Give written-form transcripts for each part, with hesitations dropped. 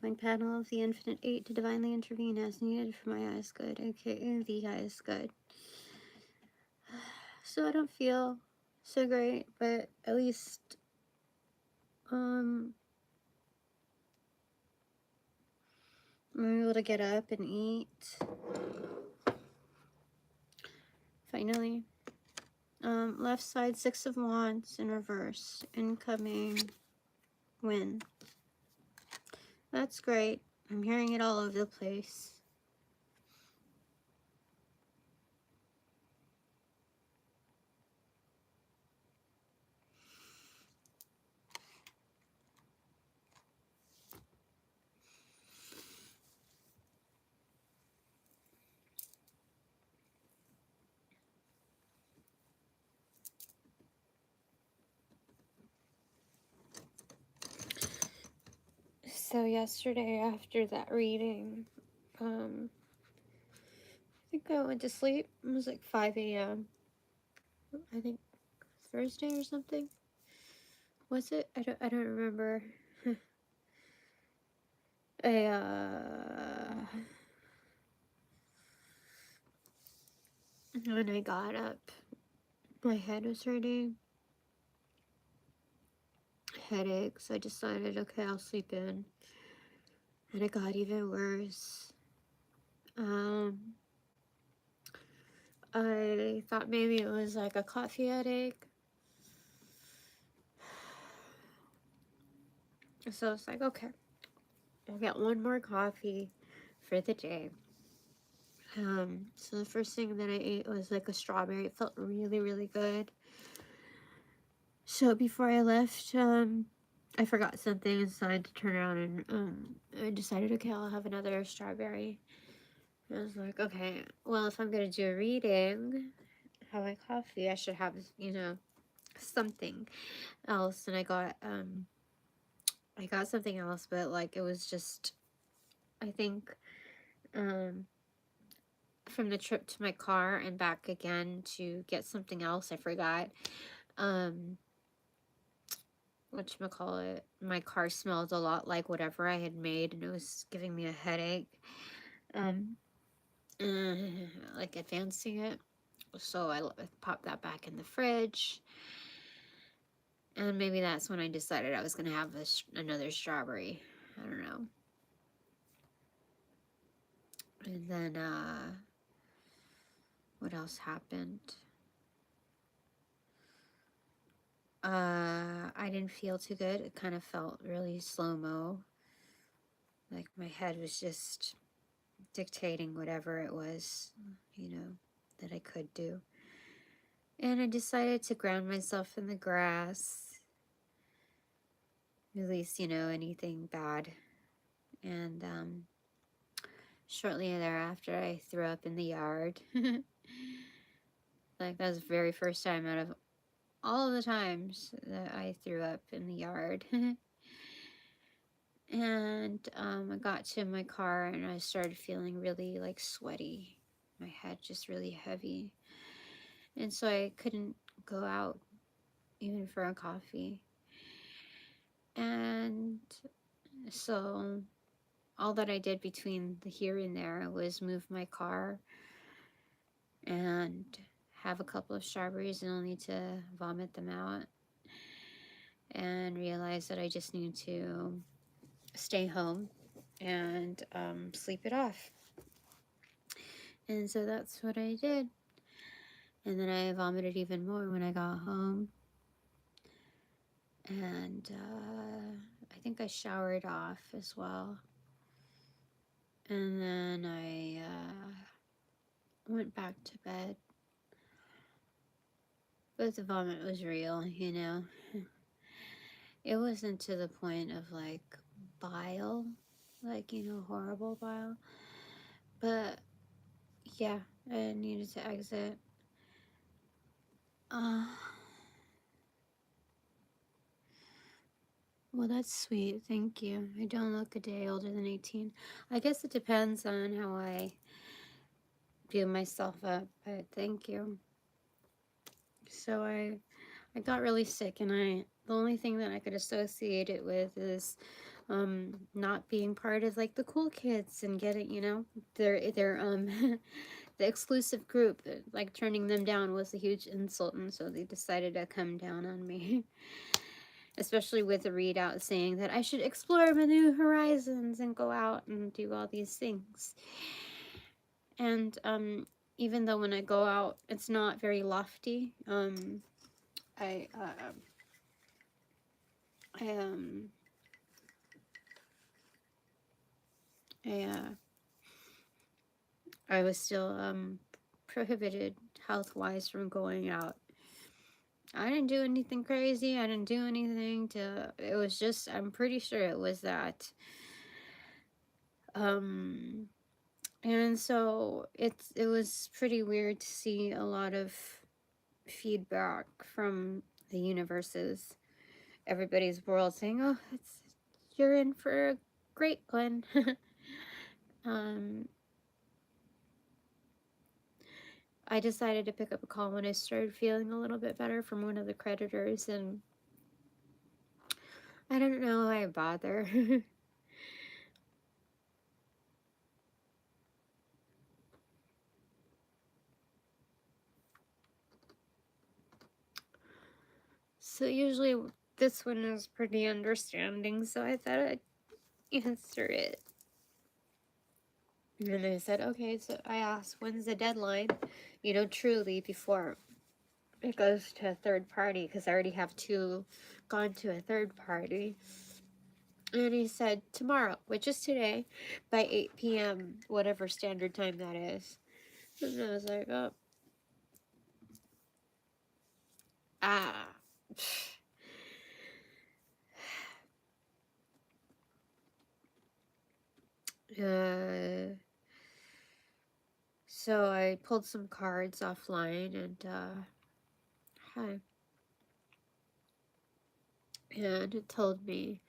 Divine Panel of the Infinite 8 to divinely intervene as needed for my highest good, aka the highest good. So I don't feel so great, but at least I'm able to get up and eat. Finally. Left side, 6 of Wands in reverse. Incoming win. That's great. I'm hearing it all over the place. So yesterday after that reading, I think I went to sleep. It was like 5 a.m. I think Thursday or something. Was it? I don't remember. When I got up, my head was hurting. Headaches. I decided, okay, I'll sleep in. And it got even worse. I thought maybe it was like a coffee headache. So I was like, okay, I'll get one more coffee for the day. So the first thing that I ate was like a strawberry. It felt really, really good. So before I left, I forgot something inside to turn around and I decided, okay, I'll have another strawberry. I was like, okay, well, if I'm going to do a reading, have my coffee, I should have, you know, something else. And I got something else, but like it was just, I think, from the trip to my car and back again to get something else, I forgot. Whatchamacallit, my car smelled a lot like whatever I had made, and it was giving me a headache. Like advancing it. So I popped that back in the fridge. And maybe that's when I decided I was going to have another strawberry. I don't know. And then, what else happened? I didn't feel too good. It kind of felt really slow-mo. Like my head was just dictating whatever it was, you know, that I could do. And I decided to ground myself in the grass, release, you know, anything bad. And shortly thereafter, I threw up in the yard. Like, that was the very first time out of all of the times that I threw up in the yard. And I got to my car and I started feeling really like sweaty. My head just really heavy. And so I couldn't go out even for a coffee. And so all that I did between the here and there was move my car and have a couple of strawberries and I'll need to vomit them out. And realize that I just need to stay home and sleep it off. And so that's what I did. And then I vomited even more when I got home. And I think I showered off as well. And then I went back to bed. But the vomit was real, you know. It wasn't to the point of like bile, like, you know, horrible bile. But yeah, I needed to exit. Well, that's sweet. Thank you. I don't look a day older than 18. I guess it depends on how I view myself up, but thank you. So I got really sick, and the only thing that I could associate it with is not being part of like the cool kids and getting, you know, their the exclusive group, like turning them down was a huge insult, and so they decided to come down on me. Especially with the readout saying that I should explore my new horizons and go out and do all these things. And even though when I go out, it's not very lofty. I I I I was still prohibited health-wise from going out. I didn't do anything crazy. I didn't do anything to, it was just, I'm pretty sure it was that. And so it was pretty weird to see a lot of feedback from the universes, everybody's world saying, "Oh, you're in for a great one." um, I decided to pick up a call when I started feeling a little bit better from one of the creditors, and I don't know why I bother. So usually this one is pretty understanding, so I thought I'd answer it. And they said, okay, so I asked, when's the deadline? You know, truly, before it goes to a third party, because I already have two gone to a third party. And he said, tomorrow, which is today, by 8 p.m., whatever standard time that is. And I was like, oh, ah. So I pulled some cards offline and hi. And it told me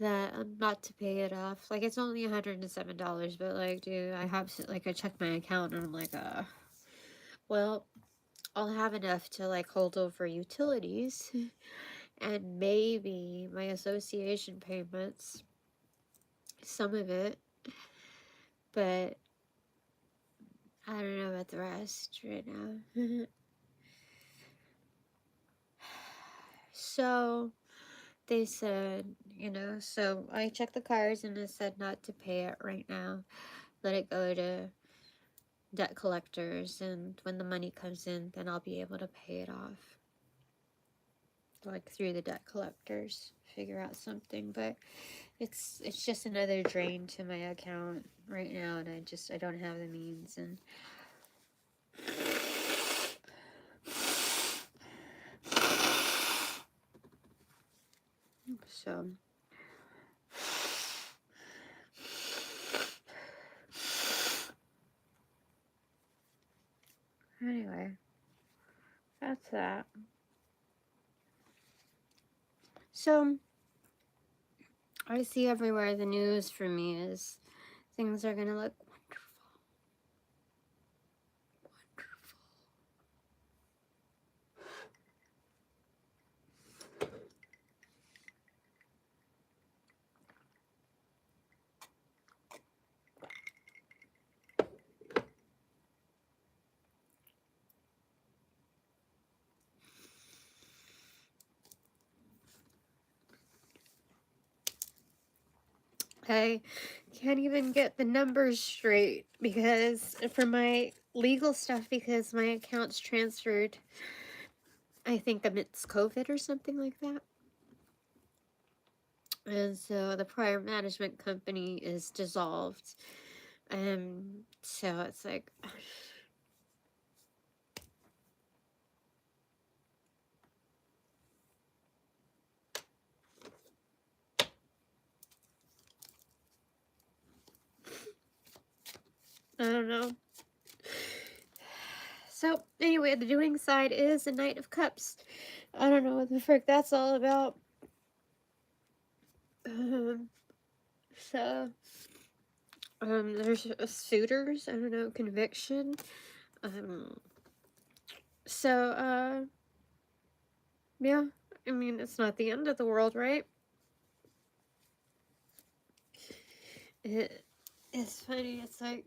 that I'm not to pay it off. Like, it's only $107, but like, dude, I have to, like, I checked my account and I'm like, well, I'll have enough to like hold over utilities and maybe my association payments, some of it, but I don't know about the rest right now. So they said, you know, so I checked the cards and it said not to pay it right now. Let it go to debt collectors, and when the money comes in, then I'll be able to pay it off. Like through the debt collectors, figure out something. But it's just another drain to my account right now, and I don't have the means. And so anyway, that's that. So I see everywhere the news for me is things are gonna look wonderful. I can't even get the numbers straight because for my legal stuff, because my account's transferred, I think amidst COVID or something like that. And so the prior management company is dissolved. So it's like, I don't know. So anyway, the doing side is a Knight of Cups. I don't know what the frick that's all about. So there's suitors. I don't know, conviction. So yeah. I mean, it's not the end of the world, right? It's funny. It's like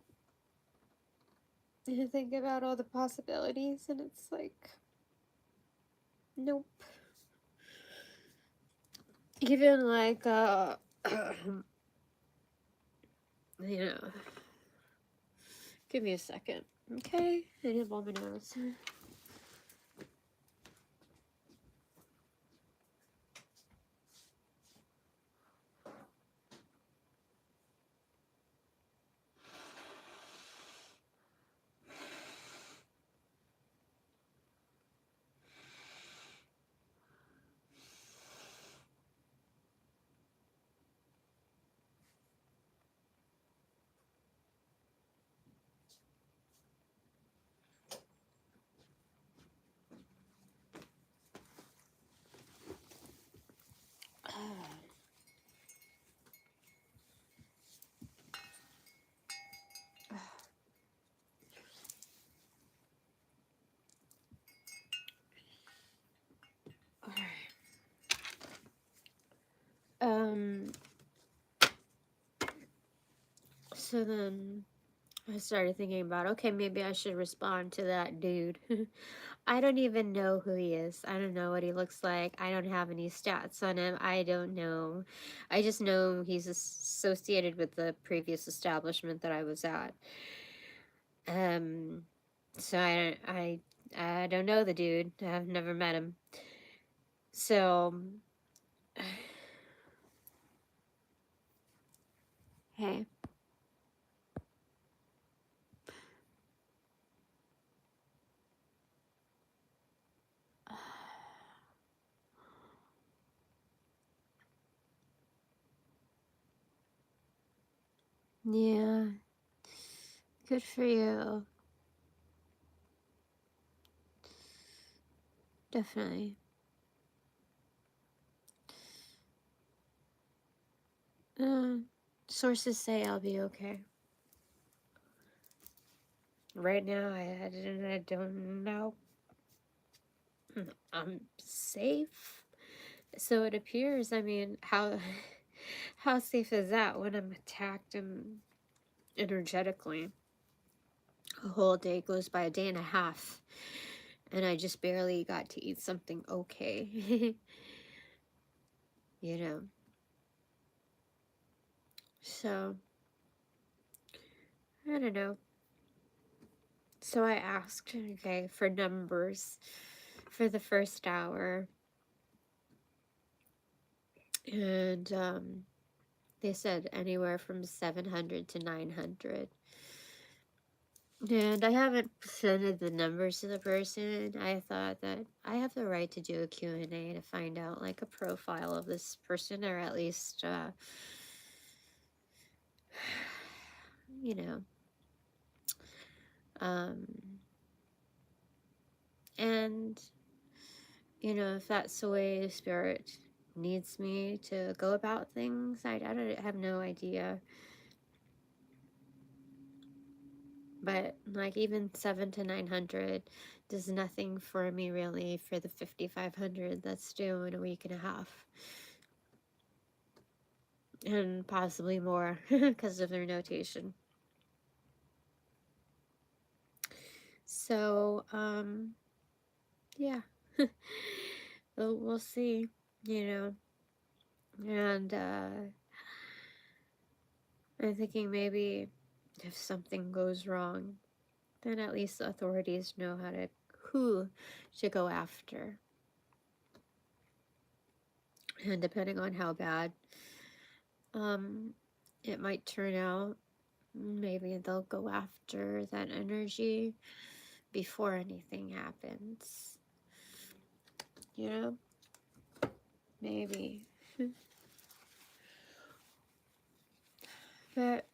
you think about all the possibilities, and it's like, nope. Even like, you know, give me a second, okay? I need to blow my nose. Alright. So then I started thinking about, okay, maybe I should respond to that dude. I don't even know who he is. I don't know what he looks like. I don't have any stats on him. I don't know. I just know he's associated with the previous establishment that I was at. So I don't know the dude. I've never met him. So, hey. Yeah, good for you. Definitely. Uh, Sources say I'll be okay. Right now, I don't know. I'm safe. So it appears, I mean, how safe is that when I'm attacked and energetically? A whole day goes by, a day and a half, and I just barely got to eat something okay. You know. So, I don't know. So I asked, okay, for numbers for the first hour. And they said anywhere from 700 to 900. And I haven't presented the numbers to the person. I thought that I have the right to do a Q&A to find out like a profile of this person, or at least, you know, um, and, you know, if that's the way Spirit needs me to go about things, I don't have no idea. But like even 7 to 900 does nothing for me really for the 5,500 that's due in a week and a half. And possibly more because of their notation. So, yeah. We'll see, you know. And I'm thinking maybe if something goes wrong, then at least the authorities know who to go after. And depending on how bad it might turn out, maybe they'll go after that energy before anything happens. You know? Maybe. But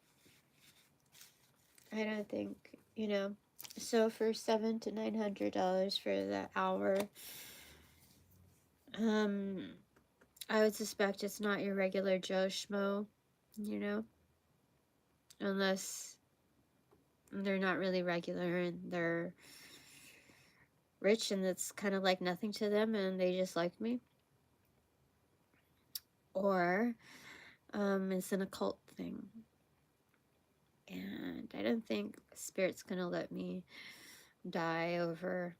I don't think, you know. So for $700 to $900 for the hour, I would suspect it's not your regular Joe Schmo, you know? Unless they're not really regular and they're rich and it's kind of like nothing to them and they just like me. Or it's an occult thing. don't think Spirit's gonna let me die over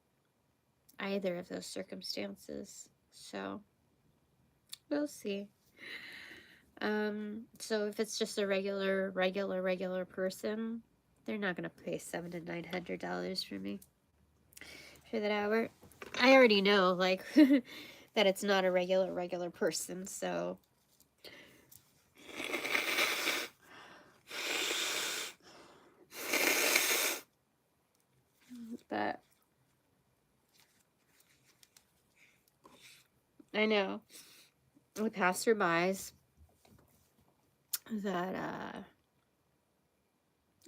either of those circumstances. So we'll see. So if it's just a regular person, they're not gonna pay $700 to $900 for me for that hour. I already know, like, that it's not a regular person, so. But I know with passerbys that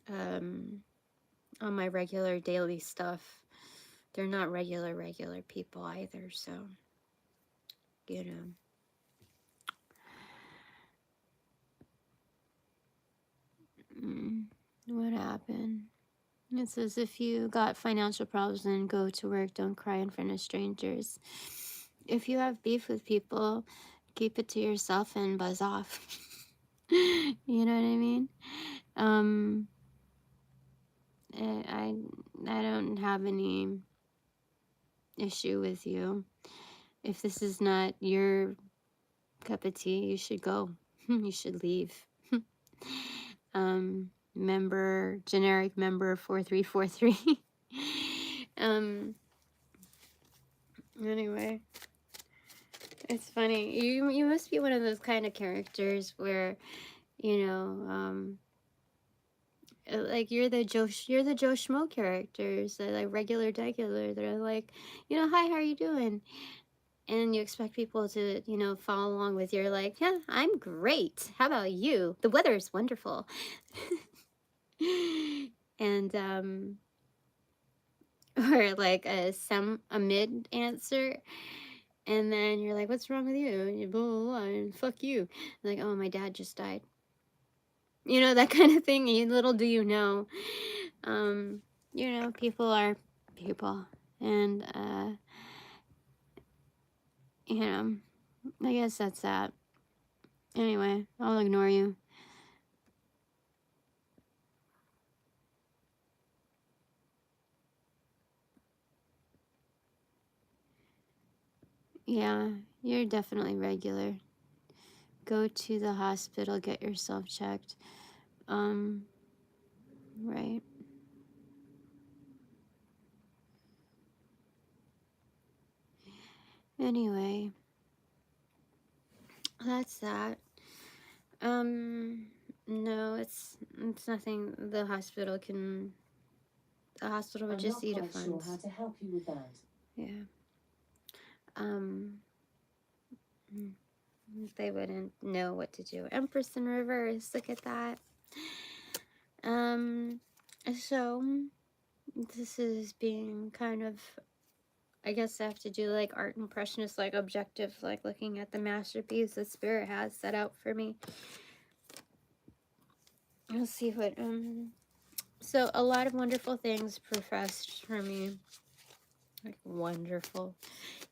on my regular daily stuff, they're not regular people either, so you know. What happened? It says if you got financial problems, then go to work. Don't cry in front of strangers. If you have beef with people, keep it to yourself and buzz off. You know what I mean? I don't have any issue with you. If this is not your cup of tea, you should go. You should leave. Generic member 4343. Anyway, it's funny. You must be one of those kind of characters where, you know, like you're the Joe Schmo characters, they're like regular. They're like, you know, hi, how are you doing? And you expect people to, you know, follow along with your like, yeah, I'm great. How about you? The weather is wonderful. And or like a mid answer, and then you're like, what's wrong with you? And you blah, blah, blah, and fuck you. Like, oh, my dad just died. You know, that kind of thing. Little do you know, you know, people are people, and you know, I guess that's that. Anyway, I'll ignore you. Yeah, you're definitely regular. Go to the hospital, get yourself checked. Right. Anyway, that's that. No, it's nothing. The hospital would just eat a funds. I'm not quite sure how to help you with that. Yeah. They wouldn't know what to do. Empress in reverse. Look at that. So this is being kind of, I guess I have to do like art impressionist, like objective, like looking at the masterpiece that Spirit has set out for me. Let's see what, so a lot of wonderful things professed for me. Like wonderful.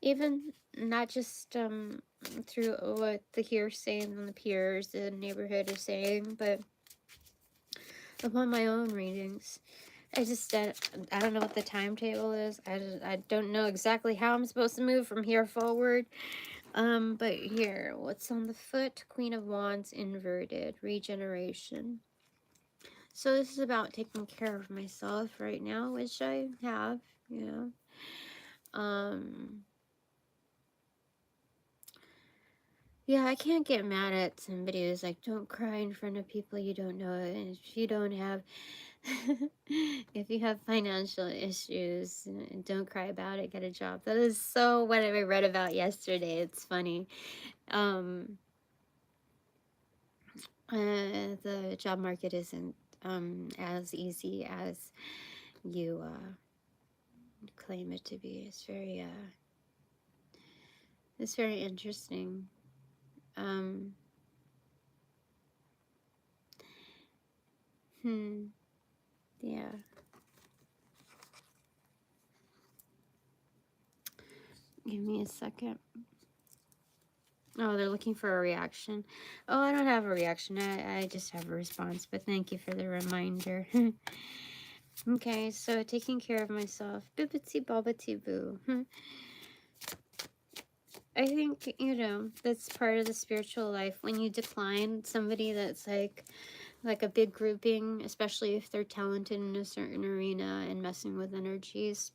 Even not just through what the hearsay and the peers, the neighborhood is saying, but upon my own readings. I don't know what the timetable is. I don't know exactly how I'm supposed to move from here forward. But here, what's on the foot? Queen of Wands inverted, regeneration. So this is about taking care of myself right now, which I have, you know. Yeah, I can't get mad at somebody who's like, don't cry in front of people you don't know. And if you don't have, if you have financial issues, don't cry about it, get a job. That is so what I read about yesterday. It's funny. The job market isn't as easy as you claim it to be. It's very interesting. Yeah. Give me a second. Oh, they're looking for a reaction. Oh, I don't have a reaction. I just have a response, but thank you for the reminder. Okay, so taking care of myself. Bibbity bobbity boo. I think, you know, that's part of the spiritual life. When you decline somebody that's like a big grouping, especially if they're talented in a certain arena and messing with energies,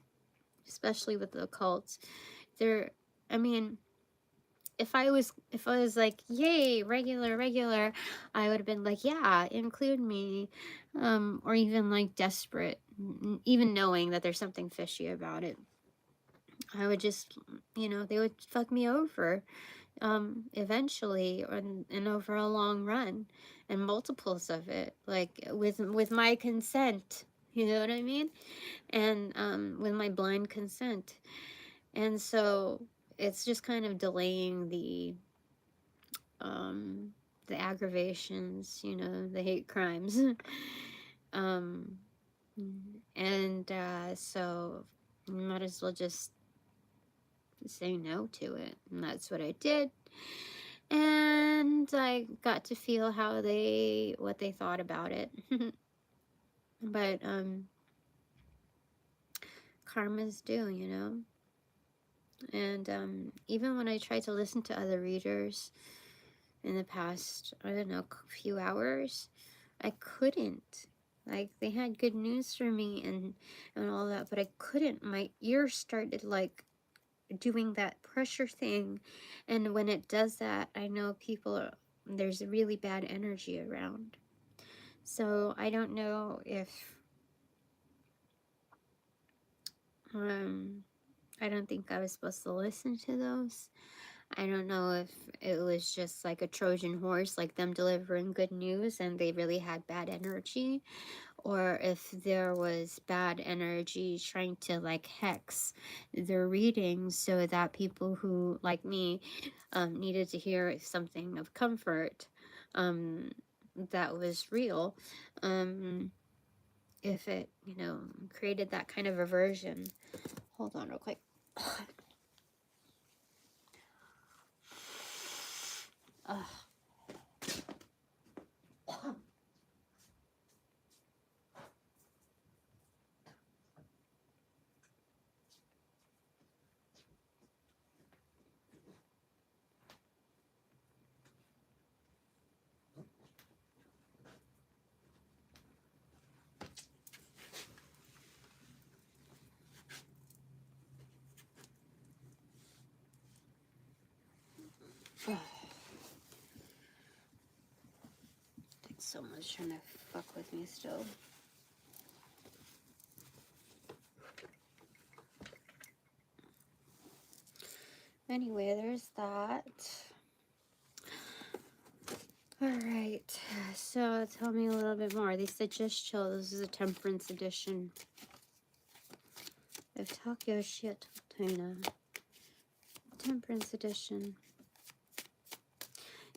especially with the occults, they're, I mean, if I was like, yay, regular, I would have been like, yeah, include me, or even like desperate, even knowing that there's something fishy about it. I would just, you know, they would fuck me over, eventually, and over a long run, and multiples of it, like with my consent. You know what I mean? And with my blind consent, and so it's just kind of delaying um, the aggravations, you know, the hate crimes. um, and so you might as well just say no to it. And that's what I did. And I got to feel what they thought about it. But karma's due, you know. And even when I tried to listen to other readers in the past, I don't know, few hours, I couldn't. Like, they had good news for me and all that, but I couldn't. My ears started like doing that pressure thing, and when it does that, I know there's really bad energy around. So I don't know if I don't think I was supposed to listen to those. I don't know if it was just like a Trojan horse, like them delivering good news and they really had bad energy, or if there was bad energy trying to like hex their readings so that people who, like me, needed to hear something of comfort that was real, if it, you know, created that kind of aversion. Hold on real quick. Ugh. It's so much trying to fuck with me still. Anyway, there's that. Alright, so tell me a little bit more. They said just chill. This is a Temperance edition of Tokyo Shit Tuna. Temperance edition.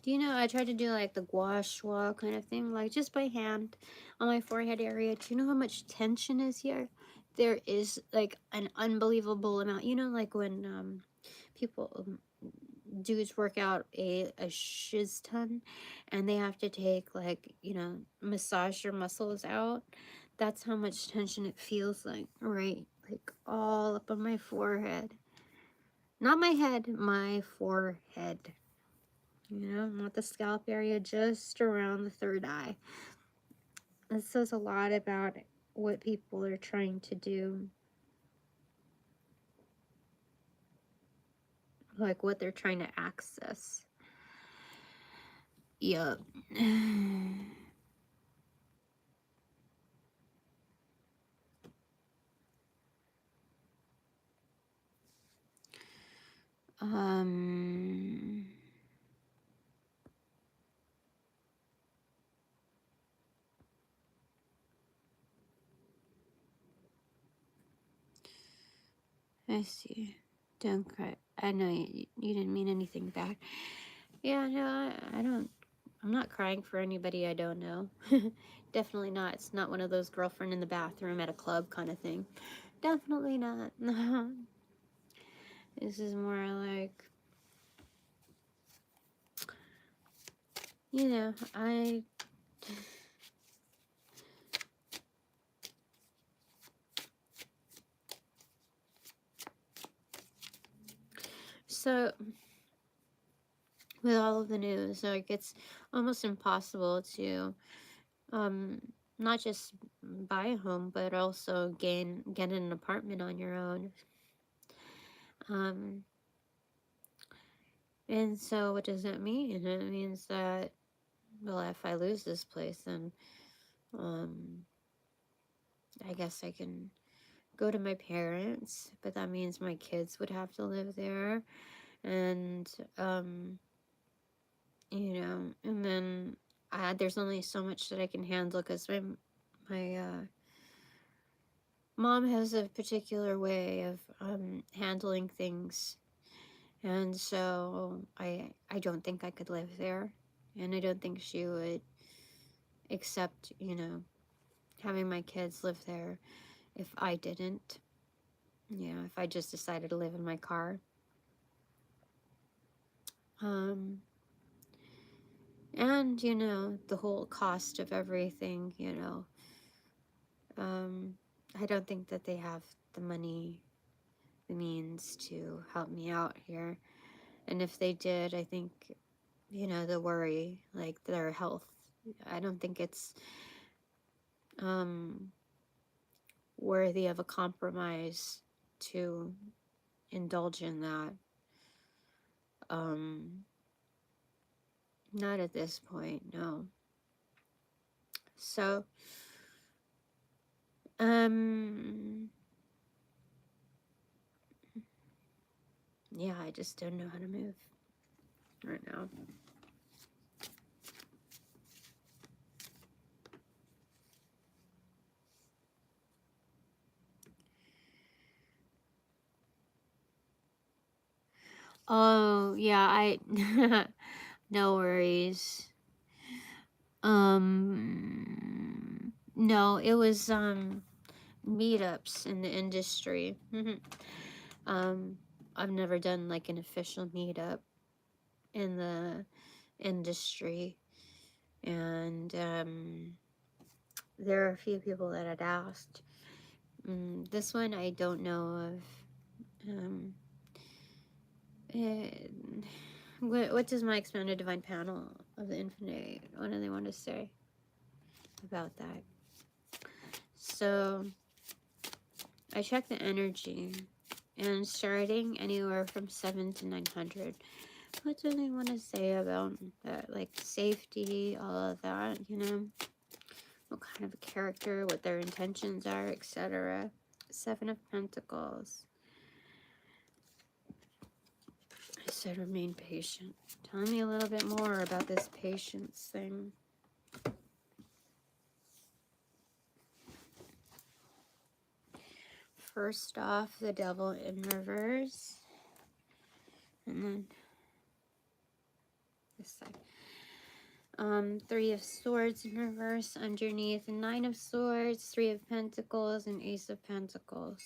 Do you know, I tried to do like the gua sha kind of thing, like just by hand on my forehead area. Do you know how much tension is here? There is like an unbelievable amount. You know, like when people, dudes work out a shiz ton and they have to take, like, you know, massage their muscles out. That's how much tension it feels like, right? Like all up on my forehead. Not my head, my forehead. You know, not the scalp area, just around the third eye. This says a lot about what people are trying to do. Like what they're trying to access. Yup. I see. Don't cry. I know you didn't mean anything bad. Yeah, no, I don't. I'm not crying for anybody I don't know. Definitely not. It's not one of those girlfriend in the bathroom at a club kind of thing. Definitely not. This is more like You know, so with all of the news, like, it's almost impossible to not just buy a home, but also get an apartment on your own. Um, and so what does that mean? It means that, well, if I lose this place, then I guess I can go to my parents, but that means my kids would have to live there. And you know, and then there's only so much that I can handle, because my mom has a particular way of handling things, and so I don't think I could live there, and I don't think she would accept, you know, having my kids live there if I didn't. You know, if I just decided to live in my car. And, you know, the whole cost of everything, you know. I don't think that they have the money, the means to help me out here. And if they did, I think, you know, the worry, like their health, I don't think it's worthy of a compromise to indulge in that. Not at this point, no. So, yeah, I just don't know how to move right now. Oh, yeah, no worries. No, it was, meetups in the industry. I've never done, like, an official meetup in the industry, and, there are a few people that had asked. This one I don't know of. What does my expanded divine panel of the infinite, what do they want to say about that? So I check the energy, and starting anywhere from 7 to 900. What do they want to say about that? Like safety, all of that, you know? What kind of a character, what their intentions are, etc. 7 of Pentacles. I said remain patient. Tell me a little bit more about this patience thing. First off, the Devil in reverse. And then this side. 3 of Swords in reverse underneath. 9 of Swords, 3 of Pentacles, and Ace of Pentacles.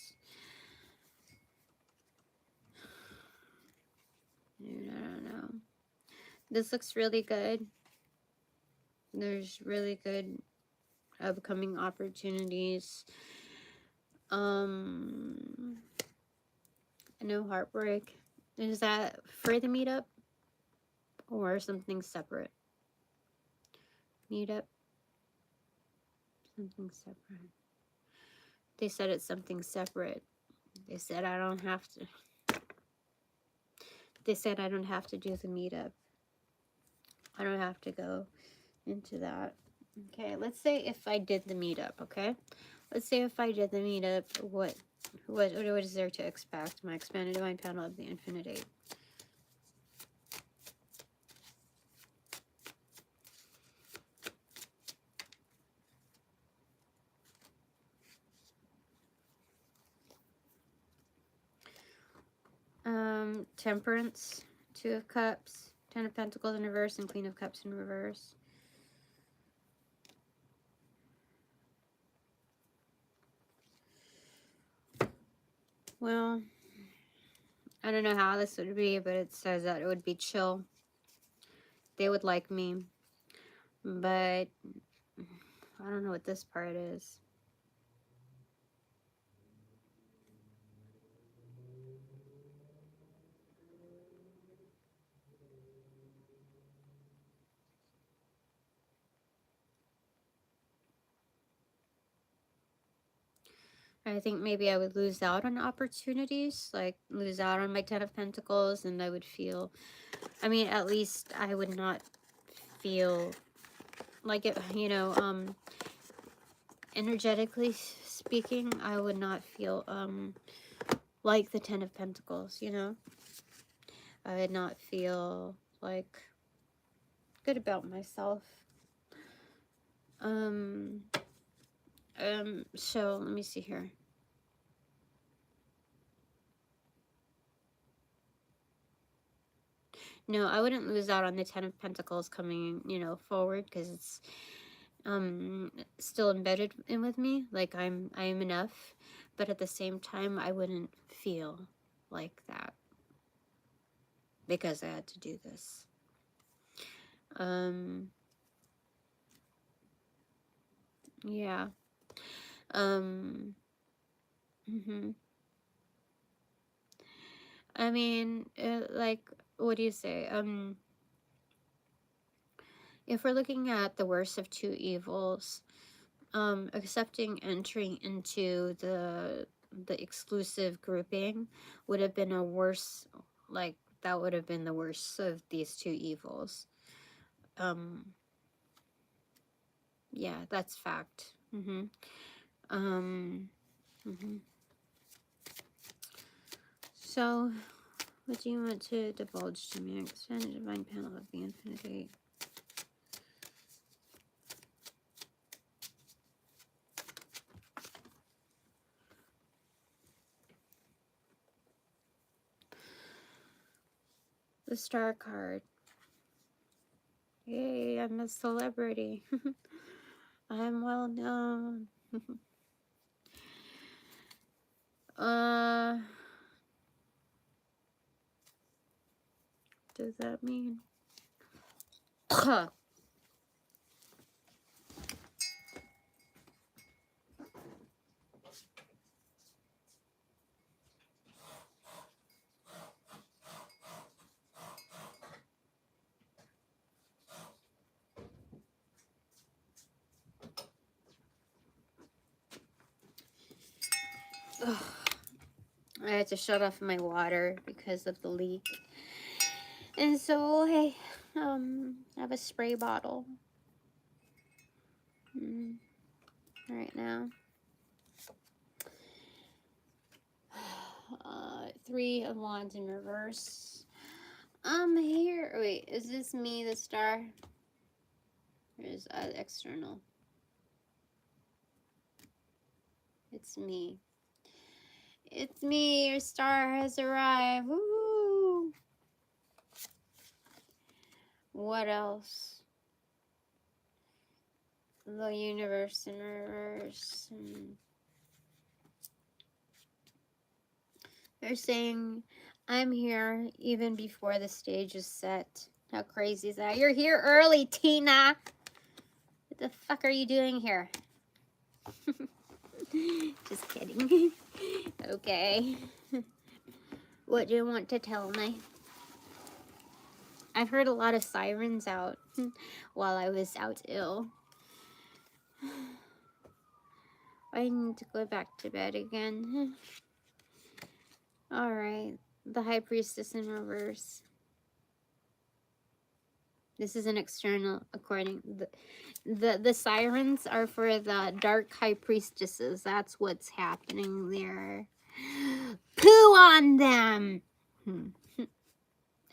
Dude, I don't know. This looks really good. There's really good upcoming opportunities. No heartbreak. Is that for the meetup or something separate? Meetup. Something separate. They said it's something separate. They said I don't have to. They said I don't have to do the meetup. I don't have to go into that. Okay, let's say if I did the meetup, okay? Let's say if I did the meetup, what is there to expect? My expanded divine panel of the infinite 8. Temperance, 2 of Cups, 10 of Pentacles in reverse, and Queen of Cups in reverse. Well, I don't know how this would be, but it says that it would be chill. They would like me. But I don't know what this part is. I think maybe I would lose out on opportunities, like lose out on my Ten of Pentacles, and I would feel, I mean, at least I would not feel like it, you know, energetically speaking, I would not feel, like the Ten of Pentacles, you know? I would not feel, like, good about myself. So, let me see here. No, I wouldn't lose out on the Ten of Pentacles coming, you know, forward, because it's still embedded in with me. Like, I am enough, but at the same time, I wouldn't feel like that because I had to do this. Yeah. I mean, like, what do you say? If we're looking at the worst of two evils, accepting entering into the exclusive grouping would have been a worse, like, that would have been the worst of these two evils. Yeah, that's fact. So, what do you want to divulge to me? Expand the divine panel of the infinity. The Star card. Yay, I'm a celebrity. I'm well known. Does that mean? I had to shut off my water because of the leak. And so I have a spray bottle right now. 3 of Wands in reverse. Here, wait, is this me, the star? Or is external? It's me. It's me, your star has arrived. Woo! What else? The universe in reverse. They're saying, I'm here even before the stage is set. How crazy is that? You're here early, Tina. What the fuck are you doing here? Just kidding. Okay. What do you want to tell me? I've heard a lot of sirens out while I was out ill. I need to go back to bed again. Alright. The High Priestess in reverse. This is an external, according the sirens are for the dark high priestesses. That's what's happening there. Poo on them.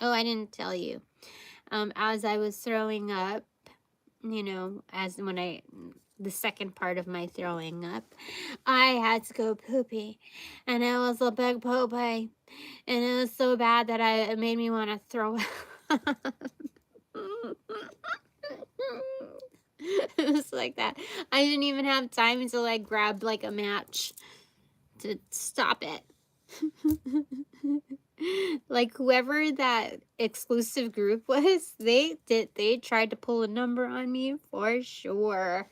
Oh, I didn't tell you. As I was throwing up, you know, the second part of my throwing up, I had to go poopy, and it was a big poopy, and it was so bad that it made me want to throw up. It was like that. I didn't even have time until I grabbed like a match to stop it. Like whoever that exclusive group was, they tried to pull a number on me for sure.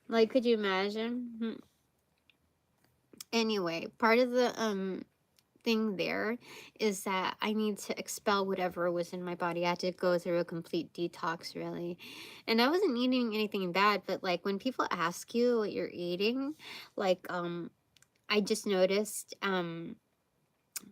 Like, could you imagine? Anyway, part of the thing there is that I need to expel whatever was in my body. I had to go through a complete detox, really. And I wasn't eating anything bad, but like when people ask you what you're eating, like I just noticed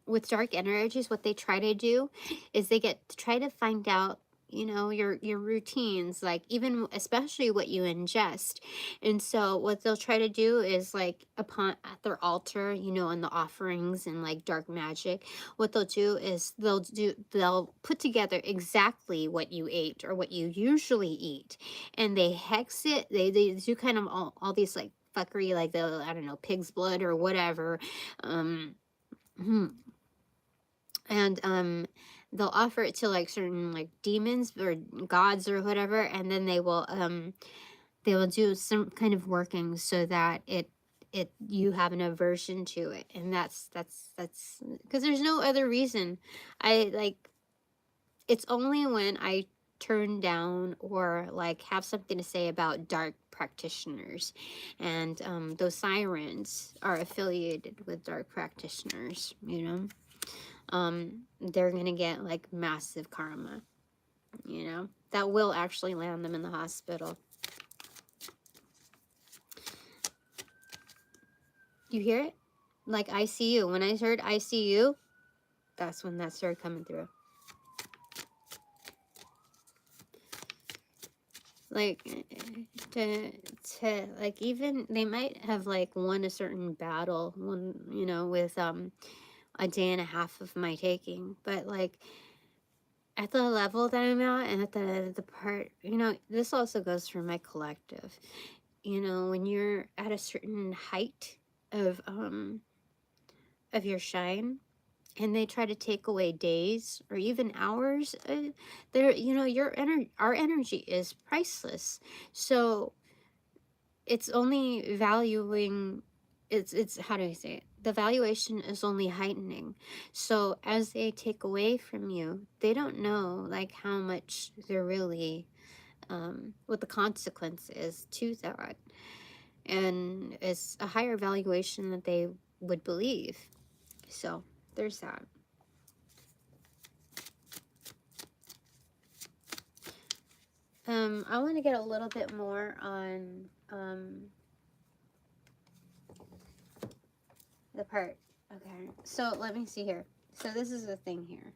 with dark energies, what they try to do is they try to find out, you know, your routines, like even especially what you ingest. And so what they'll try to do is like upon at their altar, you know, on the offerings and like dark magic, what they'll do is they'll put together exactly what you ate or what you usually eat, and they hex it. They do kind of all these like fuckery, like the, I don't know, pig's blood or whatever. Hmm, and they'll offer it to like certain like demons or gods or whatever, and then they will do some kind of working so that you have an aversion to it. And that's because there's no other reason. I like, it's only when I turn down or like have something to say about dark practitioners, and those sirens are affiliated with dark practitioners, you know, they're gonna get like massive karma, you know, that will actually land them in the hospital. You hear it? Like ICU. When I heard ICU, that's when that started coming through. Like to like, even they might have like won a certain battle, one, you know, with a day and a half of my taking, but like at the level that I'm at, and at the part, you know, this also goes for my collective. You know, when you're at a certain height of your shine, and they try to take away days or even hours, there, you know, our energy is priceless. So it's only valuing, it's how do I say it, the valuation is only heightening. So as they take away from you, they don't know like how much they're really what the consequence is to that, and it's a higher valuation that they would believe. So there's that. I want to get a little bit more on the part. Okay, so let me see here. So this is the thing here.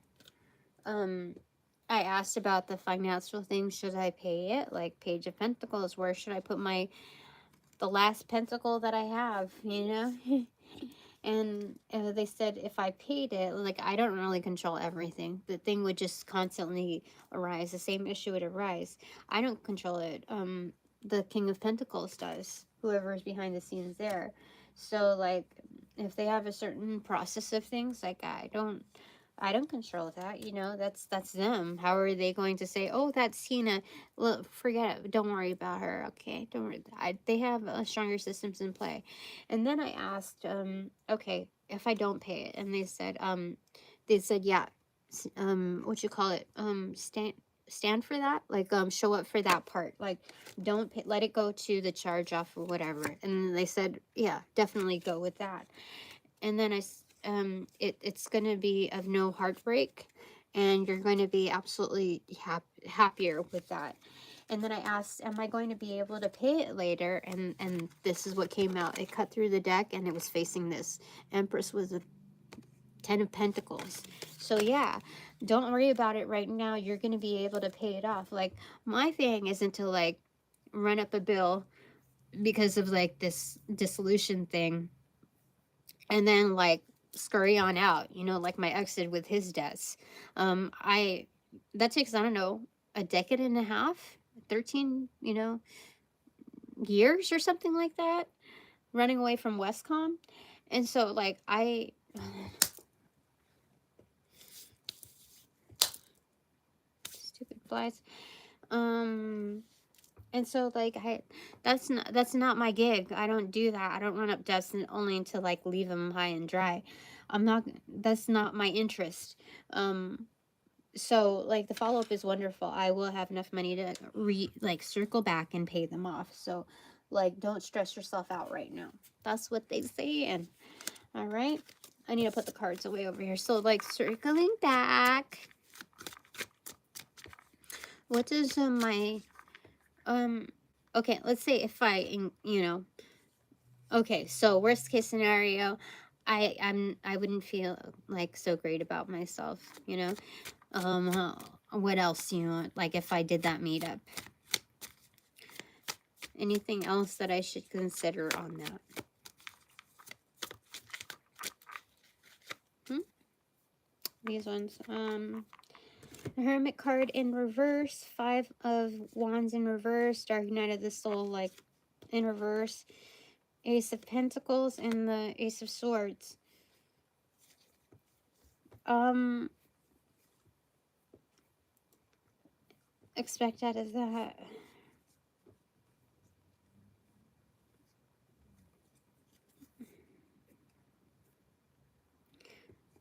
I asked about the financial thing. Should I pay it? Like Page of Pentacles, where should I put the last pentacle that I have, you know? And they said if I paid it, like, I don't really control everything. The thing would just constantly arise. The same issue would arise. I don't control it. The King of Pentacles does. Whoever's behind the scenes there. So, like, if they have a certain process of things, like, I don't control that, you know, that's them. How are they going to say, oh, that's Tina, look, forget it, don't worry about her, okay, don't worry. They have stronger systems in play. And then I asked, okay, if I don't pay it, and they said, yeah, what you call it, stand for that, like, show up for that part, like, don't pay, let it go to the charge off or whatever. And they said, yeah, definitely go with that. And then it's going to be of no heartbreak, and you're going to be absolutely happier with that. And then I asked, am I going to be able to pay it later? And this is what came out. It cut through the deck, and it was facing this Empress with a 10 of Pentacles. So yeah, don't worry about it right now. You're going to be able to pay it off. Like, my thing isn't to like run up a bill because of like this dissolution thing, and then like scurry on out, you know, like my ex did with his debts. That takes, I don't know, a decade and a half, 13, you know, years or something like that, running away from Westcom. And so like stupid flies. And so like that's not my gig. I don't do that. I don't run up desks and only to like leave them high and dry. I'm not, that's not my interest. So like the follow-up is wonderful. I will have enough money to circle back and pay them off. So like don't stress yourself out right now. That's what they say. And all right, I need to put the cards away over here. So like circling back, what does my okay, let's say if I, you know, okay, so worst case scenario, I wouldn't feel like so great about myself, you know. What else, you know, like if I did that meetup, anything else that I should consider on that? These ones, Hermit card in reverse, 5 of Wands in reverse, Dark Night of the Soul like in reverse, Ace of Pentacles, and the Ace of Swords. Expect out of that.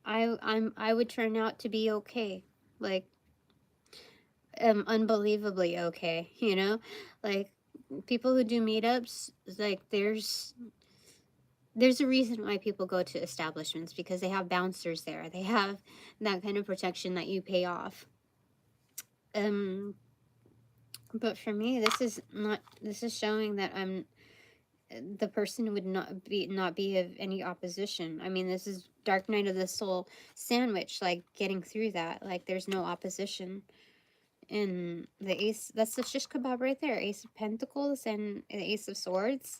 I would turn out to be okay, like unbelievably okay, you know, like people who do meetups, like there's a reason why people go to establishments, because they have bouncers there, they have that kind of protection that you pay off. But for me, this is showing that the person would not be of any opposition. I mean, this is Dark Night of the Soul sandwich, like getting through that, like there's no opposition. And the ace, that's the shish kebab right there, Ace of Pentacles and the Ace of Swords.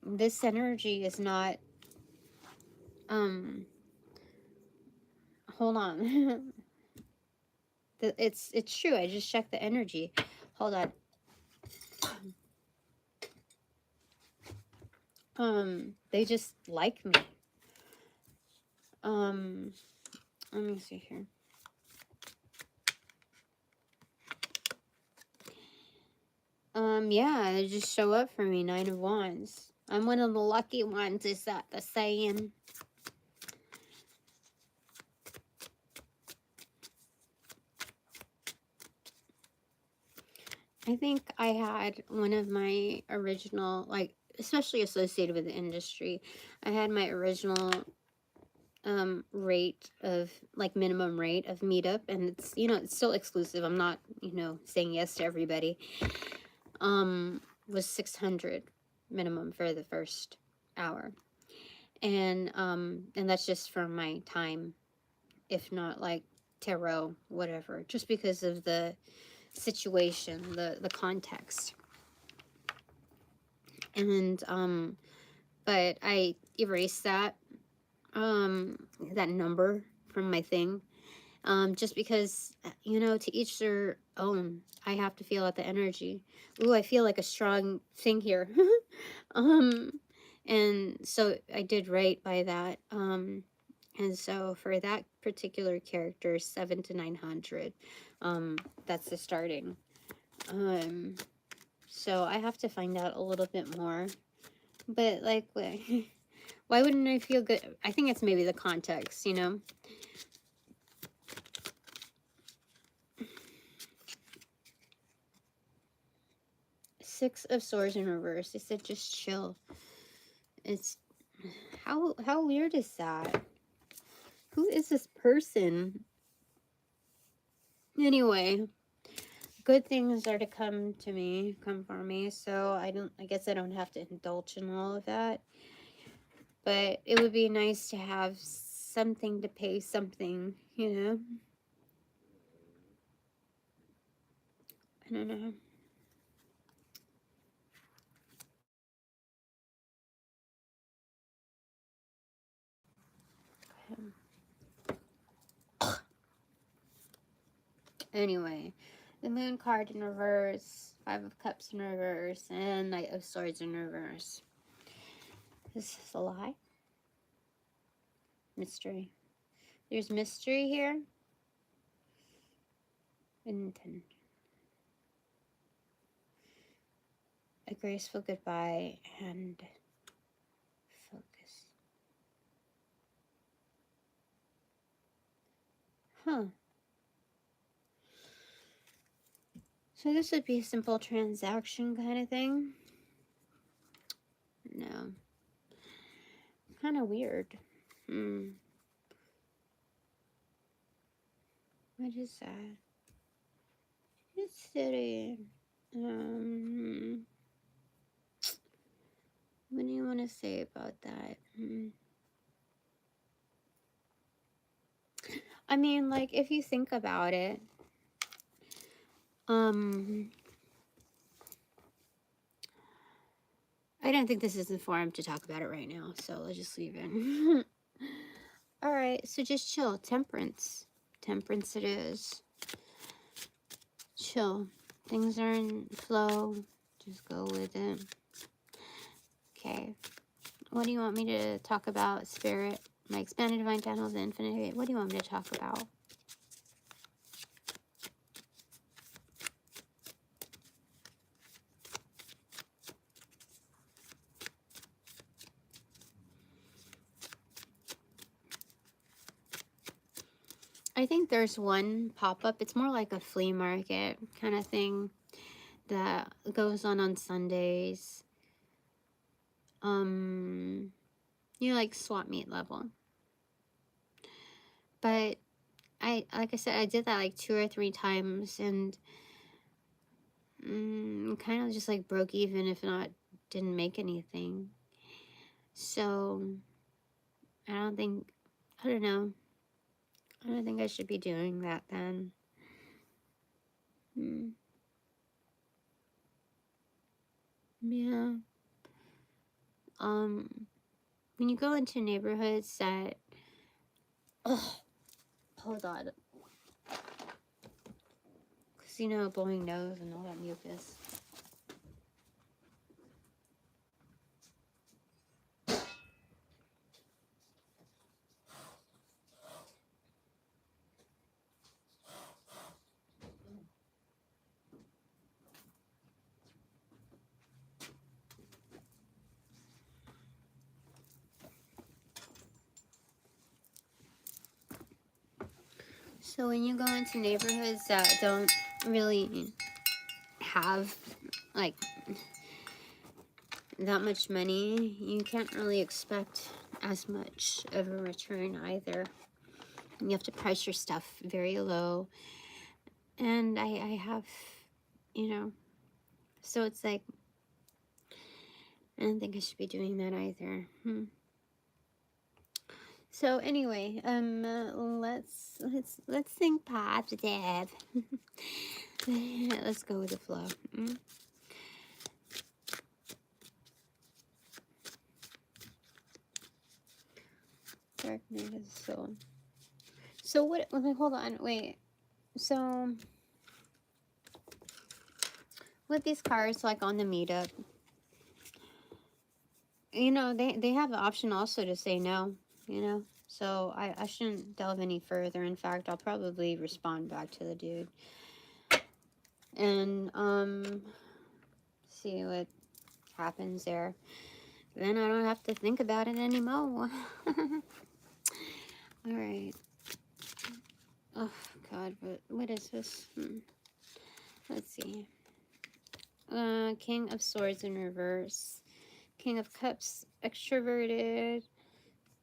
This energy is not, hold on. It's true, I just checked the energy. Hold on. They just like me. Let me see here. Yeah, they just show up for me, 9 of Wands. I'm one of the lucky ones, is that the saying? I think I had one of my original, like, especially associated with the industry, I had my original rate of, like, minimum rate of meetup, and it's, you know, it's still exclusive. I'm not, you know, saying yes to everybody. Was 600 minimum for the first hour. And that's just from my time, if not like tarot, whatever, just because of the situation, the context. And but I erased that number from my thing, just because, you know, to each their own. I have to feel out the energy. Ooh, I feel like a strong thing here. And so I did right by that. And so for that particular character, 7 to 900, that's the starting. So I have to find out a little bit more. But like, why wouldn't I feel good? I think it's maybe the context, you know. Six of Swords in reverse. They said just chill. It's how weird is that? Who is this person? Anyway, good things are to come for me, so I guess I don't have to indulge in all of that. But it would be nice to have something to pay something, you know. I don't know. Anyway, the Moon card in reverse, 5 of Cups in reverse, and Knight of Swords in reverse. Is this a lie? Mystery. There's mystery here. And then a graceful goodbye, and focus. Huh. So this would be a simple transaction kind of thing. No. Kind of weird. What is that? It's silly. What do you want to say about that? I mean, like, if you think about it, I don't think this is the forum to talk about it right now, so let's just leave it. All right, so just chill. Temperance. Temperance it is. Chill. Things are in flow. Just go with it. Okay. What do you want me to talk about, Spirit? My expanded divine channel, the infinite. What do you want me to talk about? I think there's one pop-up. It's more like a flea market kind of thing that goes on Sundays. You know, like swap meet level. But like I said, I did that like 2 or 3 times, and kind of just like broke even, if not didn't make anything. So I don't know. I don't think I should be doing that then. Yeah. When you go into neighborhoods that, hold on, because you know, blowing nose and all that mucus. So when you go into neighborhoods that don't really have like that much money, you can't really expect as much of a return either. You have to price your stuff very low. And I have, you know, so it's like, I don't think I should be doing that either. So anyway, let's think positive. Let's go with the flow. Dark night of the soul. So what? Okay, hold on, wait. So with these cards, like on the meetup, you know, they have the option also to say no. You know, so I shouldn't delve any further. In fact, I'll probably respond back to the dude and see what happens there. Then I don't have to think about it anymore. All right. Oh God, what is this? Let's see. King of Swords in reverse. King of Cups extroverted.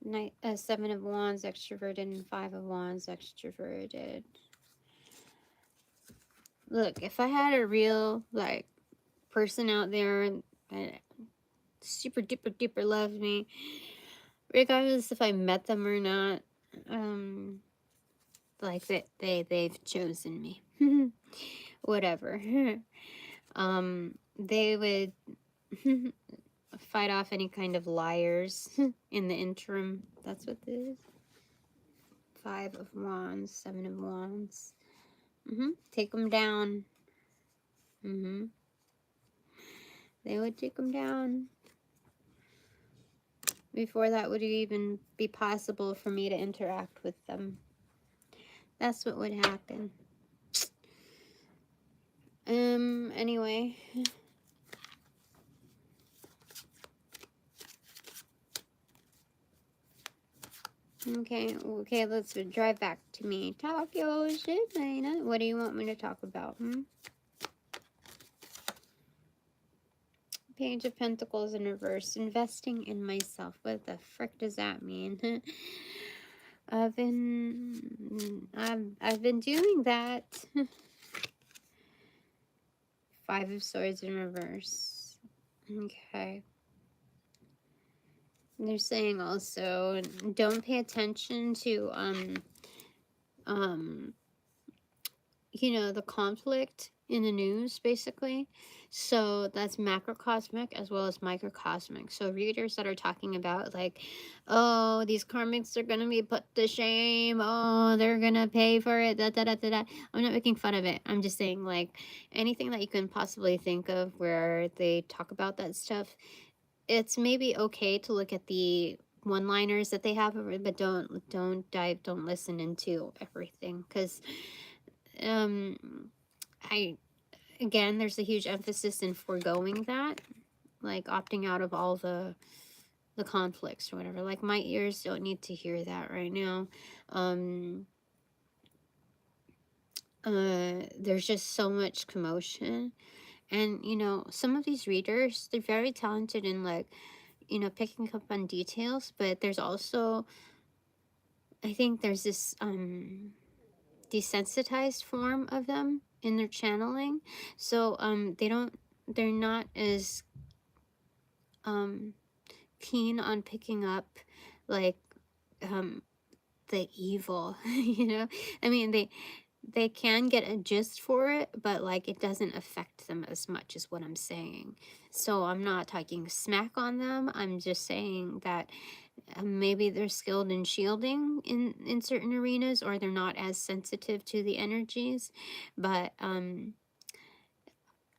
Knight, 7 of Wands extroverted, and 5 of Wands extroverted. Look, if I had a real like person out there that super duper loves me, regardless if I met them or not, like they've chosen me. Whatever. They would fight off any kind of liars in the interim. That's what this is. 5 of Wands, 7 of Wands. Take them down. They would take them down. Before that would even be possible for me to interact with them. That's what would happen. Anyway. Okay, let's drive back to me. Tokyo, Shibana. What do you want me to talk about? Page of Pentacles in reverse. Investing in myself. What the frick does that mean? I've been doing that. Five of Swords in reverse. Okay. They're saying also, don't pay attention to you know, the conflict in the news, basically. So that's macrocosmic as well as microcosmic. So readers that are talking about like, oh, these karmics are gonna be put to shame, oh, they're gonna pay for it, da da da da da. I'm not making fun of it. I'm just saying, like, anything that you can possibly think of where they talk about that stuff, it's maybe okay to look at the one-liners that they have, but don't listen into everything, because again, there's a huge emphasis in foregoing that, like opting out of all the conflicts or whatever. Like, my ears don't need to hear that right now. There's just so much commotion, and you know, some of these readers, they're very talented in, like, you know, picking up on details, but there's also, I think there's this desensitized form of them in their channeling. So they're not as keen on picking up, like, the evil. You know, I mean, they can get a gist for it, but like, it doesn't affect them as much, is what I'm saying. So I'm not talking smack on them. I'm just saying that maybe they're skilled in shielding in certain arenas, or they're not as sensitive to the energies. But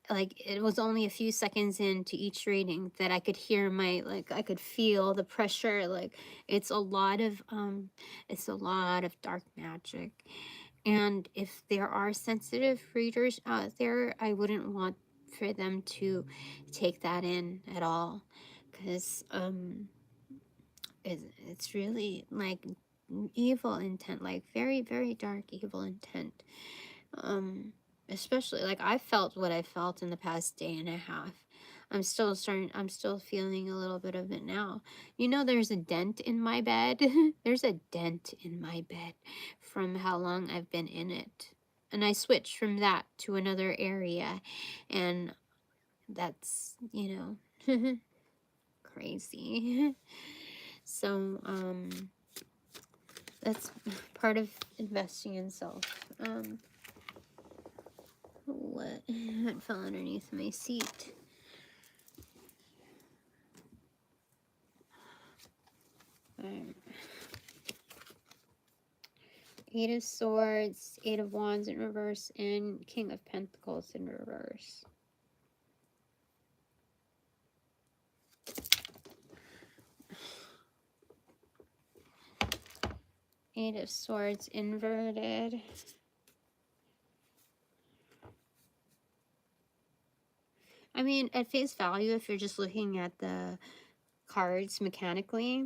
like, it was only a few seconds into each reading that I could hear I could feel the pressure. Like, it's a lot of dark magic. And if there are sensitive readers out there, I wouldn't want for them to take that in at all, because it's really like evil intent, like very, very dark evil intent. Especially, like, I felt what I felt in the past day and a half. I'm still feeling a little bit of it now. You know, there's a dent in my bed. There's a dent in my bed from how long I've been in it. And I switched from that to another area, and that's, you know, crazy. So, that's part of investing in self. What fell underneath my seat? Eight of Swords, Eight of Wands in reverse, and King of Pentacles in reverse. Eight of Swords inverted. I mean, at face value, if you're just looking at the cards mechanically,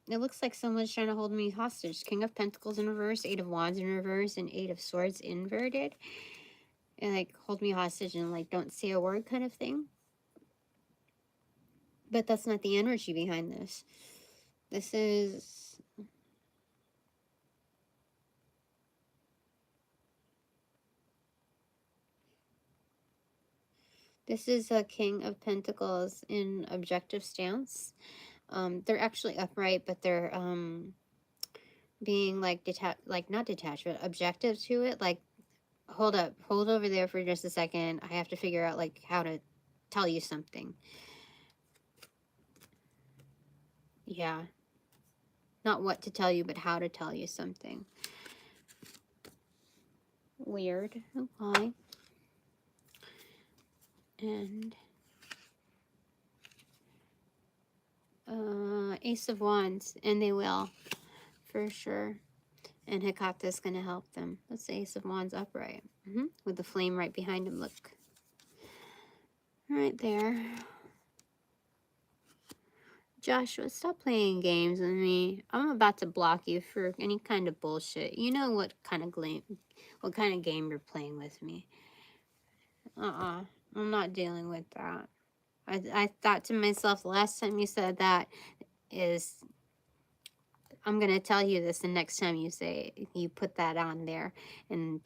it looks like someone's trying to hold me hostage. King of Pentacles in reverse, Eight of Wands in reverse, and Eight of Swords inverted. And like, hold me hostage and like, don't say a word kind of thing. But that's not the energy behind this. This is a King of Pentacles in objective stance. They're actually upright, but they're being like not detached, but objective to it. Like, hold over there for just a second. I have to figure out like how to tell you something. Yeah. Not what to tell you, but how to tell you something. Weird. Okay. And Ace of Wands, and they will, for sure. And Hecata's going to help them. That's the Ace of Wands upright. With the flame right behind him, look. Right there. Joshua, stop playing games with me. I'm about to block you for any kind of bullshit. You know what kind of game you're playing with me. I'm not dealing with that. I thought to myself last time you said that is, I'm going to tell you this the next time you put that on there, and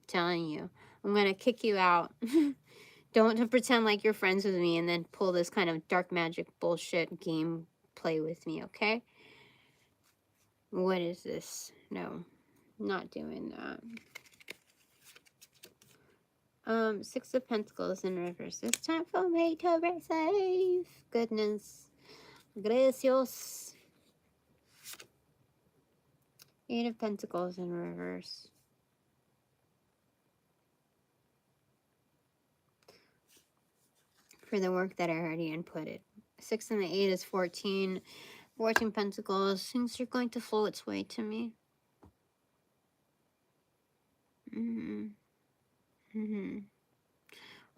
telling you, I'm going to kick you out. Don't pretend like you're friends with me and then pull this kind of dark magic bullshit game play with me, okay? What is this? No, not doing that. 6 of Pentacles in reverse. It's time for me to receive. Goodness gracious. 8 of Pentacles in reverse. For the work that I already inputted. 6 and the 8 is 14. 14 Pentacles. Things are going to flow its way to me.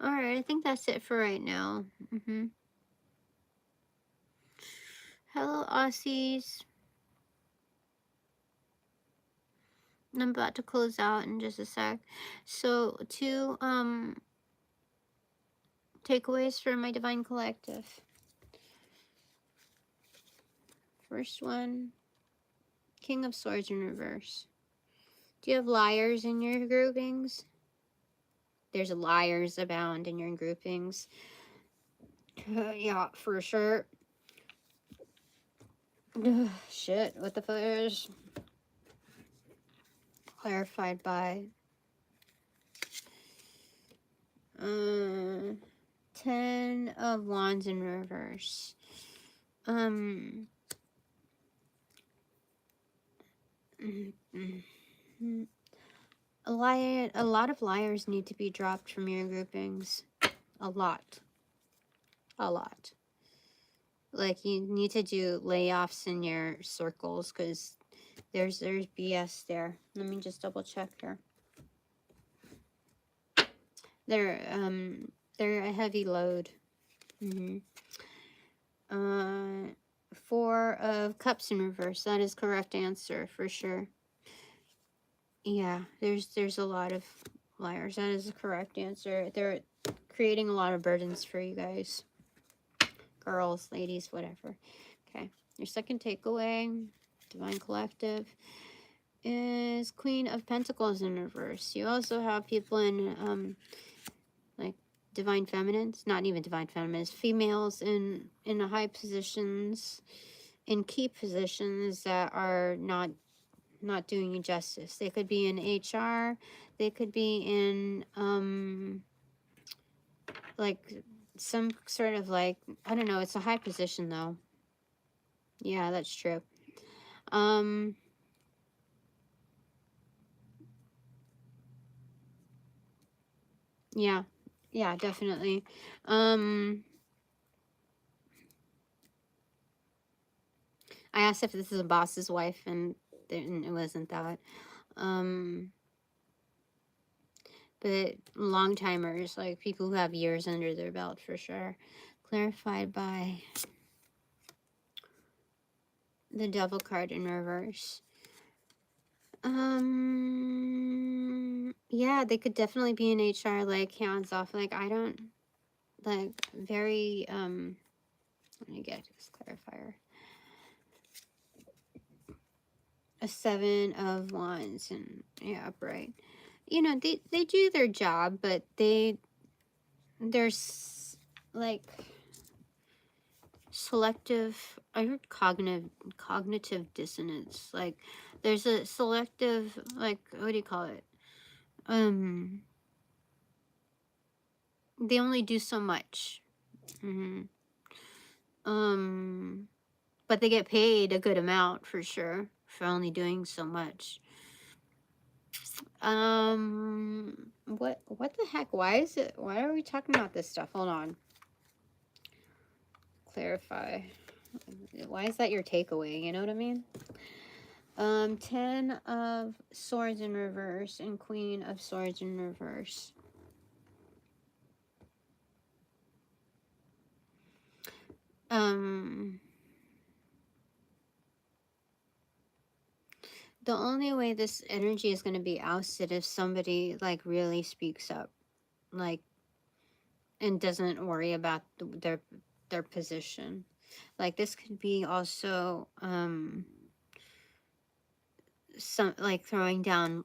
Alright, I think that's it for right now. Hello, Aussies. I'm about to close out in just a sec. So, 2 takeaways for my Divine Collective. First one, King of Swords in reverse. Do you have liars in your groupings? There's liars abound in your groupings. Yeah, for sure. Shit, what the fuck? Clarified by 10 of Wands in reverse. A lot of liars need to be dropped from your groupings. A lot. Like, you need to do layoffs in your circles, because there's BS there. Let me just double check here. They're a heavy load. 4 of Cups in reverse. That is correct answer for sure. Yeah, there's a lot of liars. That is the correct answer. They're creating a lot of burdens for you guys. Girls, ladies, whatever. Okay. Your second takeaway, Divine Collective, is Queen of Pentacles in reverse. You also have people in like Divine Feminines, not even Divine Feminines, females in high positions, in key positions that are not doing you justice. They could be in HR, they could be in like some sort of, like, I don't know, it's a high position though. Yeah, that's true. Yeah, definitely. I asked if this is a boss's wife, and it wasn't that. But long timers, like people who have years under their belt for sure. Clarified by the Devil card in reverse. Yeah, they could definitely be in HR, like hands off. Like, I don't, like, very, let me get this clarifier. A 7 of Wands, and yeah, upright. You know, they do their job, but there's like selective, I heard cognitive dissonance. Like, there's a selective, like, what do you call it? They only do so much. But they get paid a good amount for sure for only doing so much. What the heck? Why are we talking about this stuff? Hold on. Clarify. Why is that your takeaway? You know what I mean? 10 of Swords in reverse and Queen of Swords in reverse. The only way this energy is going to be ousted if somebody like really speaks up, like, and doesn't worry about their position. Like this could be also some like throwing down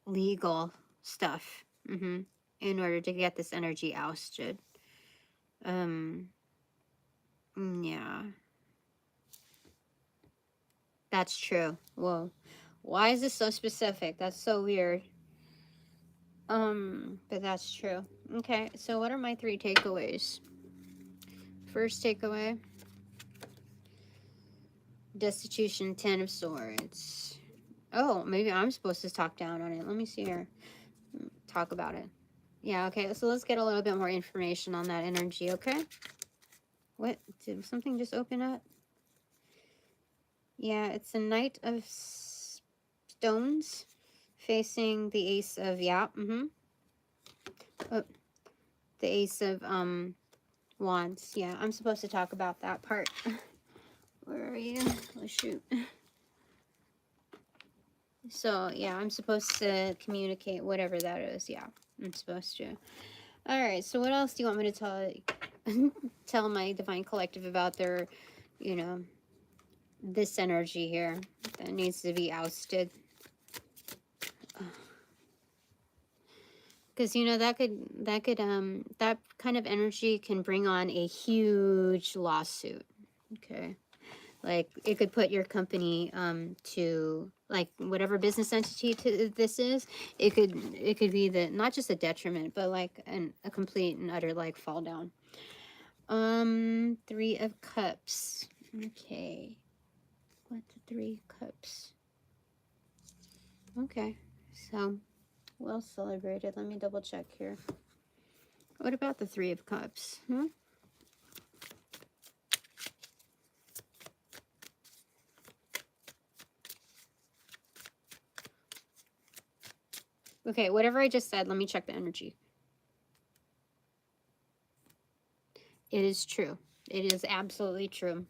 legal stuff in order to get this energy ousted. Yeah, that's true. Whoa, why is this so specific? That's so weird. But that's true. Okay, so what are my 3 takeaways? First takeaway, destitution, 10 of swords. Oh, maybe I'm supposed to talk down on it. Let me see here. Talk about it. Yeah, okay, so let's get a little bit more information on that energy, okay? What? Did something just open up? Yeah, it's a Knight of Stones facing the Ace of, oh, the Ace of Wands. Yeah, I'm supposed to talk about that part. Where are you? Oh, shoot. So, yeah, I'm supposed to communicate whatever that is. Yeah, I'm supposed to. All right, so what else do you want me to tell my Divine Collective about their, you know, this energy here that needs to be ousted? Because, you know, that kind of energy can bring on a huge lawsuit. Okay. Like it could put your company to like whatever business entity this is, it could be the not just a detriment, but like a complete and utter like fall down. 3 of Cups. Okay. What the 3 Cups? Okay. So well celebrated. Let me double check here. What about the 3 of Cups? Okay, whatever I just said, let me check the energy. It is true. It is absolutely true.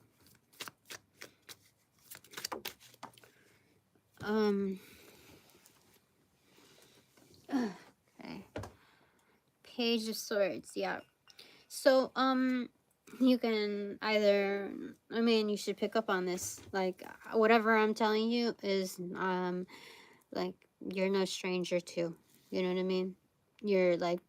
Okay. Page of Swords, yeah. So, you can either, I mean, you should pick up on this. Like, whatever I'm telling you is, like, you're no stranger to. You know what I mean? You're like,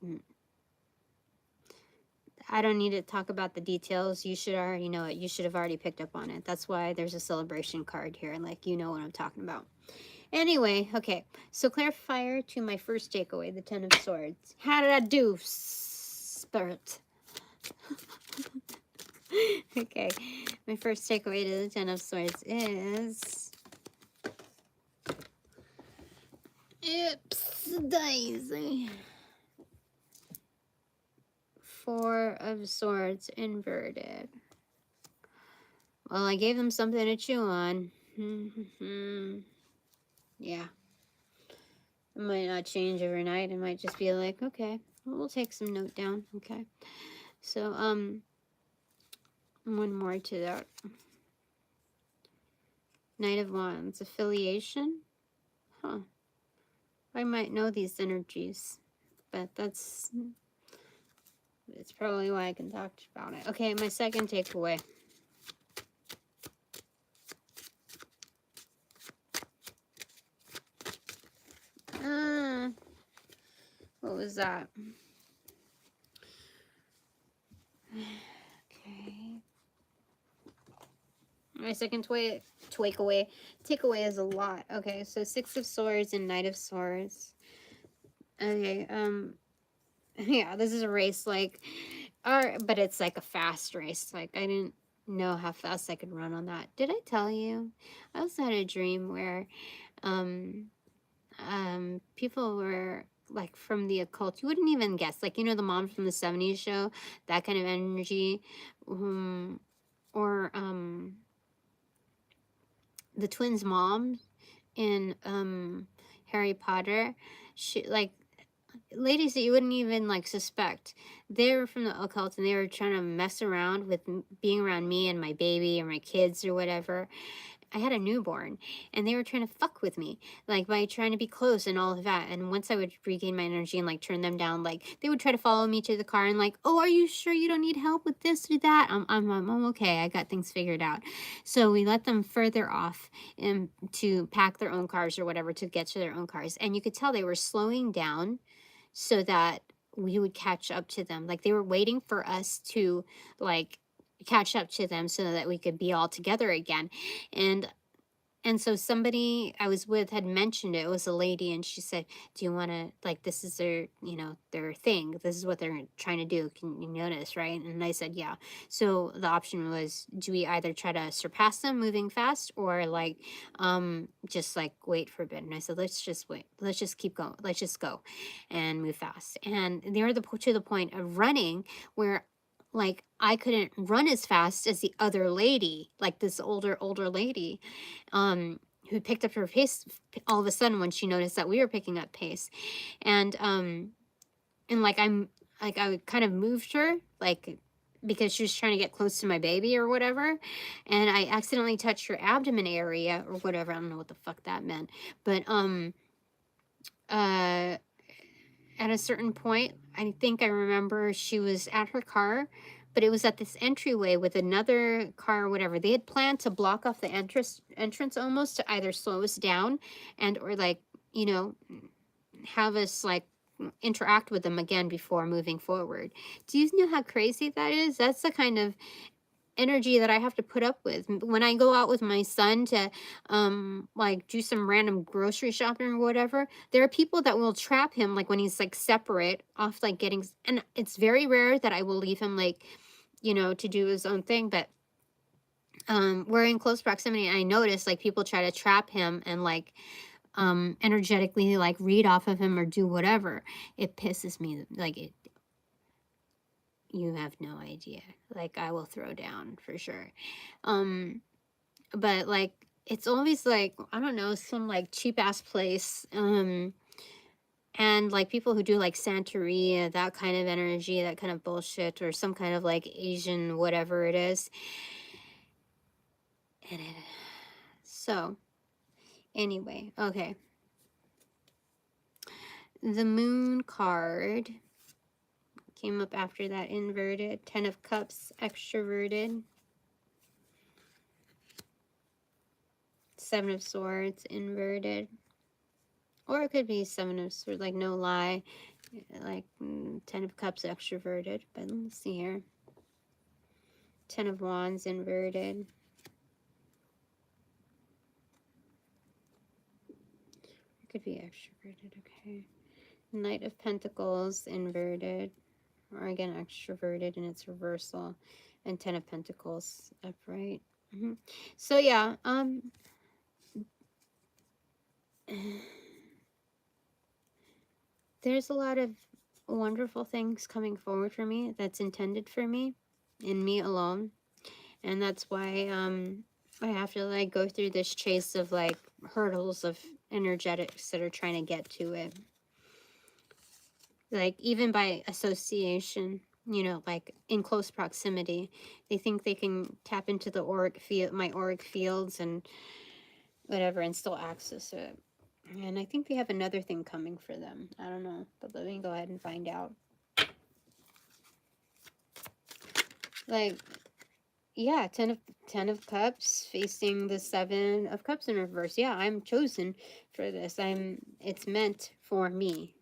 I don't need to talk about the details. You should already know it. You should have already picked up on it. That's why there's a celebration card here. Like, you know what I'm talking about. Anyway, okay. So, clarifier to my first takeaway, the 10 of Swords. How did I do, Spirit? Okay. My first takeaway to the 10 of Swords is... Oops, daisy. 4 of Swords inverted. Well, I gave them something to chew on. Yeah. It might not change overnight. It might just be like, okay, we'll take some note down. Okay. So, one more to that. Knight of Wands. Affiliation? Huh. I might know these energies. But it's probably why I can talk about it. Okay, my second takeaway. What was that? Okay. My second takeaway is a lot. Okay, so 6 of Swords and Knight of Swords. Okay, yeah, this is a race like, but it's like a fast race. Like I didn't know how fast I could run on that. Did I tell you? I also had a dream where, people were like from the occult. You wouldn't even guess. Like, you know, the mom from the 70s show, that kind of energy, or the twins' mom in Harry Potter. She like ladies that you wouldn't even like suspect. They were from the occult and they were trying to mess around with being around me and my baby or my kids or whatever. I had a newborn, and they were trying to fuck with me, like by trying to be close and all of that. And once I would regain my energy and like turn them down, like they would try to follow me to the car and like, oh, are you sure you don't need help with this or that? I'm okay. I got things figured out. So we let them further off and to pack their own cars or whatever to get to their own cars. And you could tell they were slowing down so that we would catch up to them. Like they were waiting for us to like catch up to them so that we could be all together again. And and so somebody I was with had mentioned it. It was a lady, and she said, "Do you want to like this is their their thing. This is what they're trying to do. Can you notice, right?" And I said, "Yeah." So the option was, do we either try to surpass them moving fast, or like just like wait for a bit? And I said, "Let's just wait. Let's just keep going. Let's just go and move fast." And they're to the point of running where like I couldn't run as fast as the other lady, like this older lady, who picked up her pace all of a sudden when she noticed that we were picking up pace. And like I kind of moved her like because she was trying to get close to my baby or whatever, and I accidentally touched her abdomen area or whatever. I don't know what the fuck that meant, but uh at a certain point, I think I remember she was at her car, but it was at this entryway with another car or whatever. They had planned to block off the entrance almost to either slow us down and or like, you know, have us like interact with them again before moving forward. Do you know how crazy that is? That's the kind of energy that I have to put up with when I go out with my son to like do some random grocery shopping or whatever. There are people that will trap him like when he's like separate off like getting, and it's very rare that I will leave him like to do his own thing, but we're in close proximity and I notice like people try to trap him and like energetically like read off of him or do whatever. It pisses me like it. You have no idea. Like I will throw down for sure. But like it's always like I don't know, some like cheap ass place. And like people who do like Santeria, that kind of energy, that kind of bullshit, or some kind of like Asian whatever it is. And so anyway, okay. The moon card came up after that inverted. 10 of Cups extroverted. 7 of Swords inverted. Or it could be 7 of Swords, like no lie. Like 10 of Cups extroverted. But let's see here. 10 of Wands inverted. It could be extroverted, okay. Knight of Pentacles inverted. Or again, extroverted in its reversal. And 10 of Pentacles upright. So yeah, there's a lot of wonderful things coming forward for me that's intended for me and me alone. And that's why I have to like go through this chase of like hurdles of energetics that are trying to get to it. Like even by association, like in close proximity, they think they can tap into the auric field, my auric fields and whatever, and still access it. And I think they have another thing coming for them. I don't know, but let me go ahead and find out. Like, yeah, 10 of Cups facing the 7 of Cups in reverse. Yeah, I'm chosen for this. It's meant for me.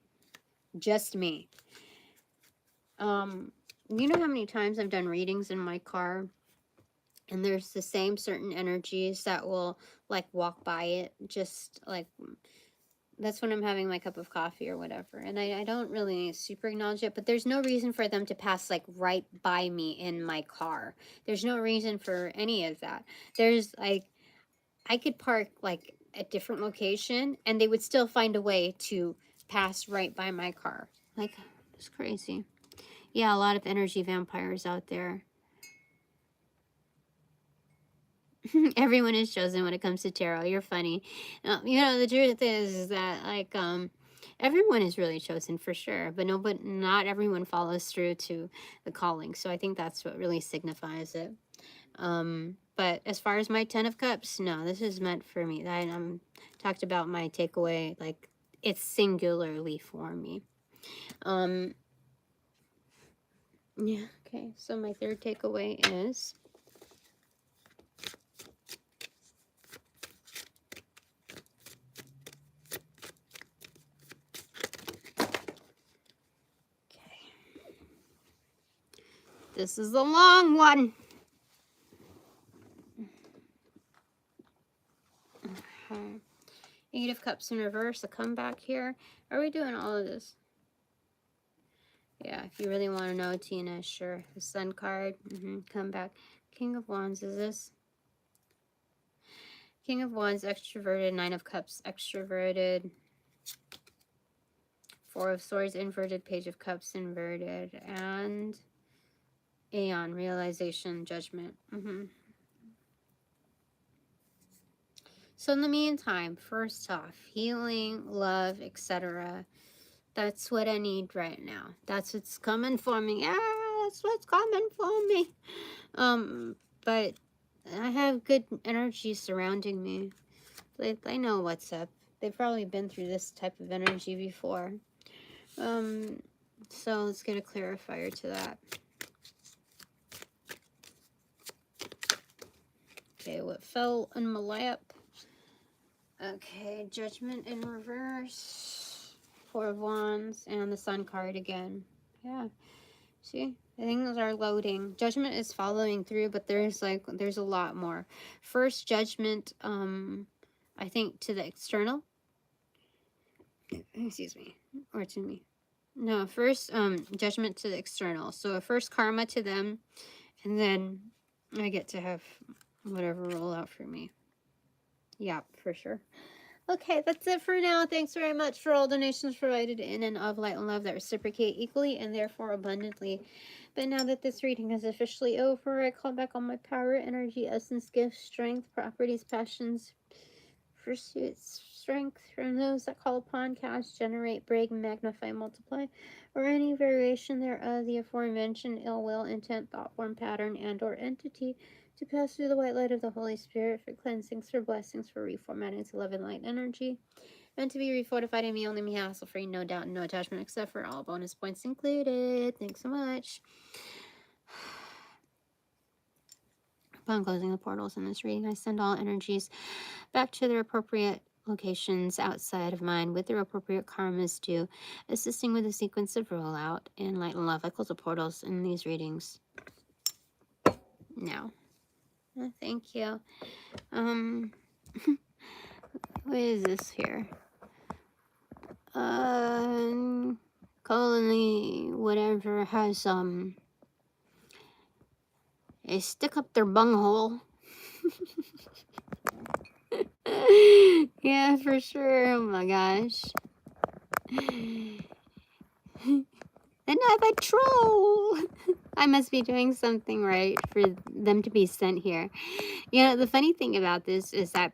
Just me. You know how many times I've done readings in my car and there's the same certain energies that will like walk by it, just like that's when I'm having my cup of coffee or whatever. And I don't really super acknowledge it, but there's no reason for them to pass like right by me in my car. There's no reason for any of that. There's like, I could park like a different location and they would still find a way to pass right by my car. Like, it's crazy. Yeah, a lot of energy vampires out there. Everyone is chosen when it comes to tarot. You're funny. The truth is that like everyone is really chosen for sure, but not everyone follows through to the calling. So I think that's what really signifies it. But as far as my 10 of Cups, no, this is meant for me. I talked about my takeaway, like it's singularly for me. Yeah, okay, so my third takeaway is this is a long one. Okay. 8 of Cups in reverse, a comeback here. Are we doing all of this? Yeah, if you really want to know, Tina, sure. The Sun card, come back. King of Wands, is this? King of Wands, extroverted. 9 of Cups, extroverted. 4 of Swords, inverted. Page of Cups, inverted. And Aeon, realization, judgment. So in the meantime, first off, healing, love, etc. That's what I need right now. That's what's coming for me. Yeah, that's what's coming for me. But I have good energy surrounding me. They know what's up. They've probably been through this type of energy before. So let's get a clarifier to that. Okay, what fell in my lap? Okay, Judgment in reverse. 4 of Wands and the Sun card again. Yeah, see? Things are loading. Judgment is following through, but there's a lot more. First, Judgment, I think to the external. Excuse me. Or to me. No, first, Judgment to the external. So first karma to them, and then I get to have whatever roll out for me. Yeah, for sure. Okay, that's it for now. Thanks very much for all donations provided in and of light and love that reciprocate equally and therefore abundantly. But now that this reading is officially over, I call back on my power, energy, essence, gifts, strength, properties, passions, pursuits, strength from those that call upon, cast, generate, break, magnify, multiply, or any variation thereof the aforementioned ill will, intent, thought form, pattern, and or entity to pass through the white light of the Holy Spirit for cleansings, for blessings, for reformatting to love and light energy, meant to be refortified in me, only me, hassle-free, no doubt, and no attachment, except for all bonus points included. Thanks so much. Upon closing the portals in this reading, I send all energies back to their appropriate locations outside of mine with their appropriate karmas due, assisting with the sequence of rollout in light and love. I close the portals in these readings now. Thank you. What is this here? Colony, whatever, has, a stick up their bunghole. Yeah, for sure. Oh my gosh. Another troll. I must be doing something right for them to be sent here. You know, the funny thing about this is that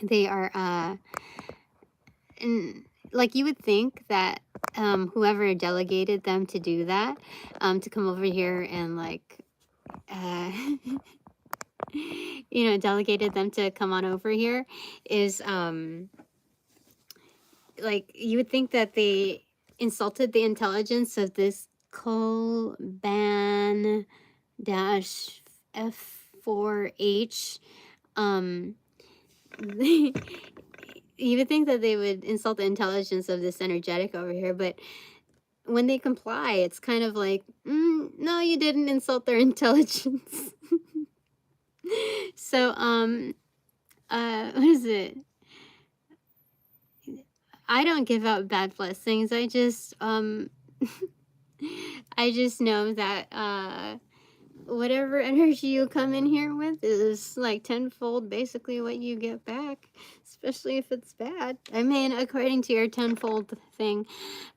they are like, you would think that whoever delegated them to do that, to come over here and like you know, delegated them to come on over here is like, you would think that they insulted the intelligence of this Colban dash F4H. You would think that they would insult the intelligence of this energetic over here, but when they comply, it's kind of like, no, you didn't insult their intelligence. So, what is it? I don't give out bad blessings. I just, I just know that, whatever energy you come in here with is like tenfold basically what you get back, especially if it's bad. I mean, according to your tenfold thing.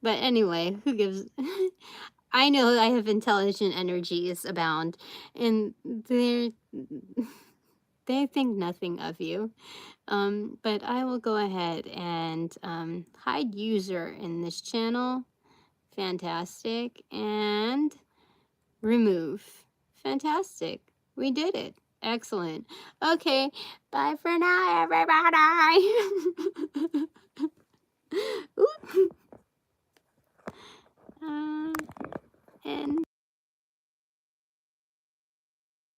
But anyway, who gives... I know I have intelligent energies abound, and they think nothing of you. But I will go ahead and hide user in this channel. Fantastic. And remove. Fantastic. We did it. Excellent. Okay, bye for now, everybody. Oop. And